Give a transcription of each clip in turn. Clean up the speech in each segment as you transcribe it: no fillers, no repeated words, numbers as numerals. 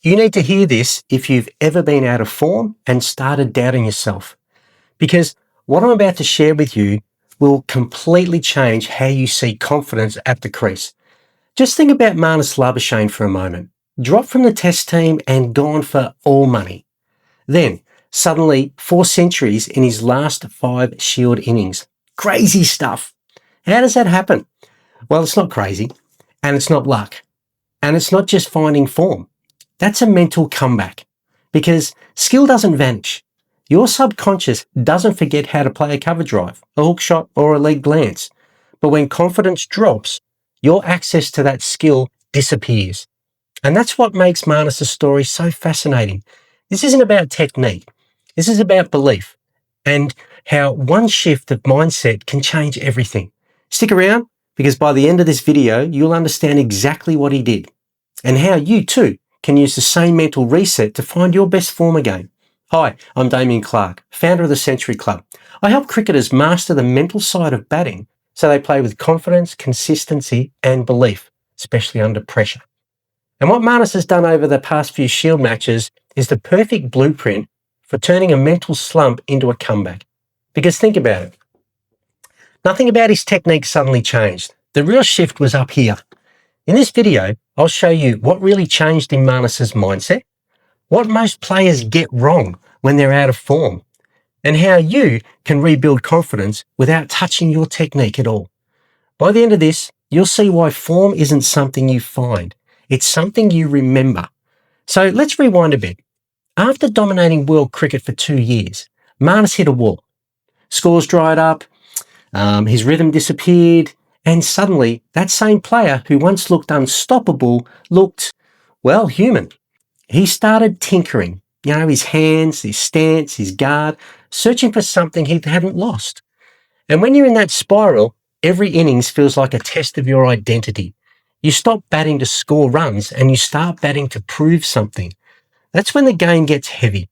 You need to hear this if you've ever been out of form and started doubting yourself. Because what I'm about to share with you will completely change how you see confidence at the crease. Just think about Marnus Labuschagne for a moment. Dropped from the test team and gone for all money. Then, suddenly, 4 centuries in his last 5 Shield innings. Crazy stuff. How does that happen? Well, it's not crazy, and it's not luck, and it's not just finding form. That's a mental comeback, because skill doesn't vanish. Your subconscious doesn't forget how to play a cover drive, a hook shot, or a leg glance. But when confidence drops, your access to that skill disappears. And that's what makes Marnus' story so fascinating. This isn't about technique. This is about belief and how one shift of mindset can change everything. Stick around, because by the end of this video, you'll understand exactly what he did and how you too can use the same mental reset to find your best form again. Hi, I'm Damien Clark, founder of the Century Club. I help cricketers master the mental side of batting so they play with confidence, consistency and belief, especially under pressure. And what Marnus has done over the past few Shield matches is the perfect blueprint for turning a mental slump into a comeback. Because think about it. Nothing about his technique suddenly changed. The real shift was up here. In this video, I'll show you what really changed in Marnus' mindset, what most players get wrong when they're out of form, and how you can rebuild confidence without touching your technique at all. By the end of this, you'll see why form isn't something you find. It's something you remember. So let's rewind a bit. After dominating world cricket for 2 years, Marnus hit a wall. Scores dried up, his rhythm disappeared, and suddenly that same player who once looked unstoppable looked, well, human. He started tinkering, his hands, his stance, his guard, searching for something he hadn't lost. And when you're in that spiral, every innings feels like a test of your identity. You stop batting to score runs and you start batting to prove something. That's when the game gets heavy.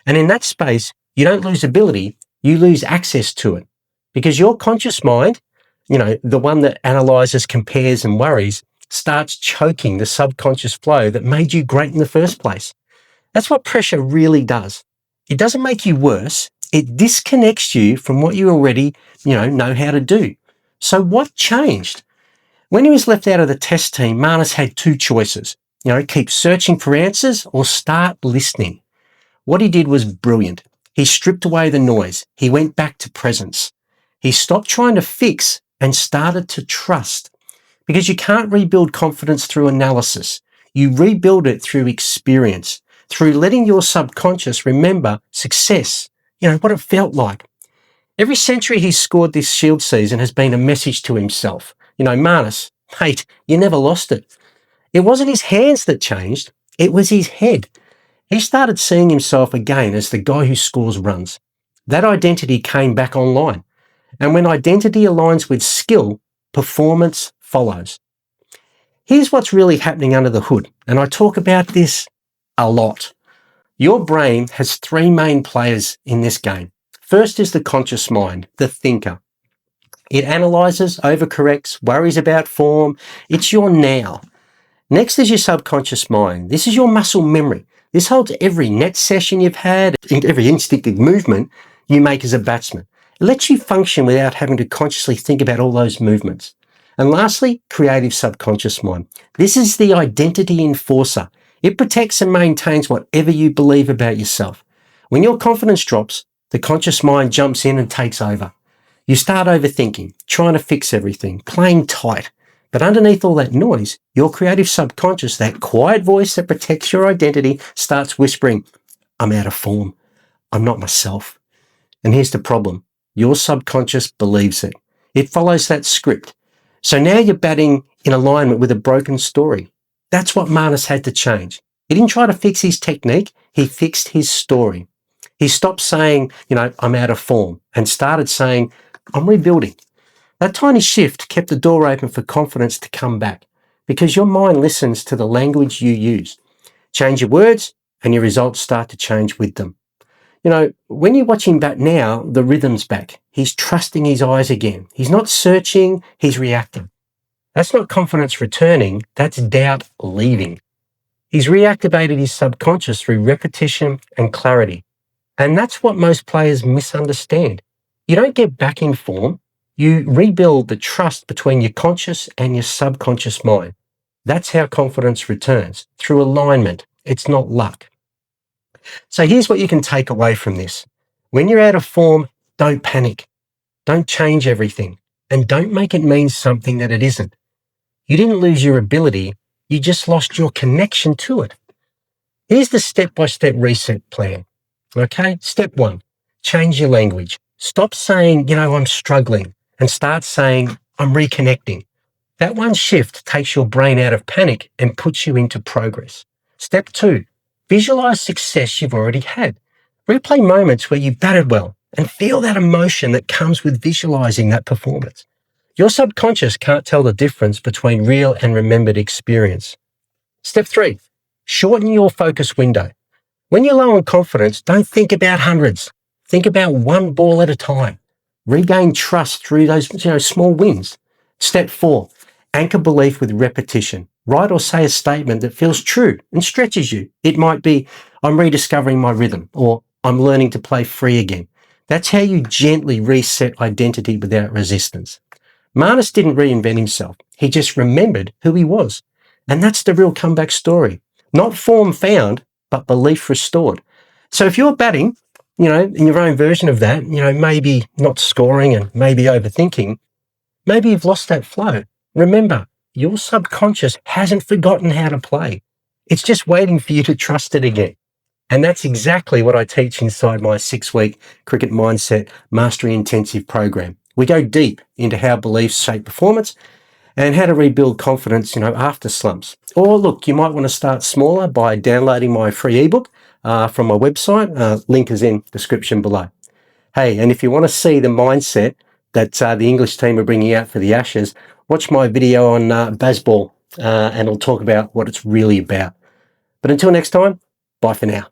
And in that space, you don't lose ability, you lose access to it. Because your conscious mind, the one that analyzes, compares and worries, starts choking the subconscious flow that made you great in the first place. That's what pressure really does. It doesn't make you worse. It disconnects you from what you already, know how to do. So what changed? When he was left out of the test team, Marnus had 2 choices. Keep searching for answers or start listening. What he did was brilliant. He stripped away the noise. He went back to presence. He stopped trying to fix and started to trust. Because you can't rebuild confidence through analysis. You rebuild it through experience, through letting your subconscious remember success, what it felt like. Every century he's scored this Shield season has been a message to himself. Marnus, mate, you never lost it. It wasn't his hands that changed, it was his head. He started seeing himself again as the guy who scores runs. That identity came back online. And when identity aligns with skill, performance follows. Here's what's really happening under the hood, and I talk about this a lot. Your brain has 3 main players in this game. First is the conscious mind, the thinker. It analyzes, overcorrects, worries about form. It's your now. Next is your subconscious mind. This is your muscle memory. This holds every net session you've had, every instinctive movement you make as a batsman. It lets you function without having to consciously think about all those movements. And lastly, creative subconscious mind. This is the identity enforcer. It protects and maintains whatever you believe about yourself. When your confidence drops, the conscious mind jumps in and takes over. You start overthinking, trying to fix everything, playing tight. But underneath all that noise, your creative subconscious, that quiet voice that protects your identity, starts whispering, I'm out of form. I'm not myself. And here's the problem. Your subconscious believes it. It follows that script. So now you're batting in alignment with a broken story. That's what Marnus had to change. He didn't try to fix his technique. He fixed his story. He stopped saying, I'm out of form, and started saying, I'm rebuilding. That tiny shift kept the door open for confidence to come back, because your mind listens to the language you use. Change your words and your results start to change with them. When you watch him bat now, the rhythm's back. He's trusting his eyes again. He's not searching, he's reacting. That's not confidence returning, that's doubt leaving. He's reactivated his subconscious through repetition and clarity. And that's what most players misunderstand. You don't get back in form. You rebuild the trust between your conscious and your subconscious mind. That's how confidence returns, through alignment. It's not luck. So here's what you can take away from this. When you're out of form, don't panic. Don't change everything. And don't make it mean something that it isn't. You didn't lose your ability. You just lost your connection to it. Here's the step-by-step reset plan. Okay? Step 1, change your language. Stop saying, I'm struggling, and start saying, I'm reconnecting. That one shift takes your brain out of panic and puts you into progress. Step 2, visualize success you've already had. Replay moments where you batted well and feel that emotion that comes with visualizing that performance. Your subconscious can't tell the difference between real and remembered experience. Step 3, shorten your focus window. When you're low on confidence, don't think about hundreds. Think about one ball at a time. Regain trust through those small wins. Step 4, anchor belief with repetition. Write or say a statement that feels true and stretches you. It might be, I'm rediscovering my rhythm, or I'm learning to play free again. That's how you gently reset identity without resistance. Marnus didn't reinvent himself. He just remembered who he was. And that's the real comeback story. Not form found, but belief restored. So if you're batting, in your own version of that, maybe not scoring and maybe overthinking, maybe you've lost that flow. Remember, your subconscious hasn't forgotten how to play. It's just waiting for you to trust it again. And that's exactly what I teach inside my 6-week Cricket Mindset Mastery Intensive program. We go deep into how beliefs shape performance and how to rebuild confidence, after slumps. Or look, you might want to start smaller by downloading my free ebook from my website. Link is in description below. Hey, and if you want to see the mindset that the English team are bringing out for the Ashes, watch my video on baseball and it'll talk about what it's really about. But until next time, bye for now.